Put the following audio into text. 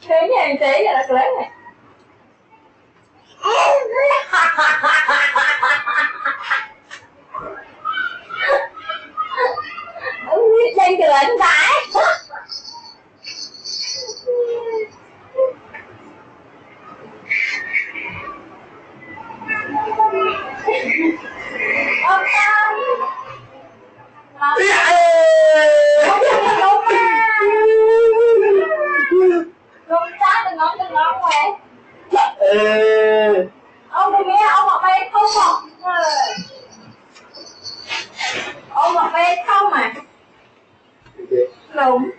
Thế nhà anh tí là lớn này. Tranh cửa anh cái. Ông Tâm. Không chắc đừng ngóng mày. Ông đừng nghe ông mặc bay không học. Ông mặc bay không à? Đúng.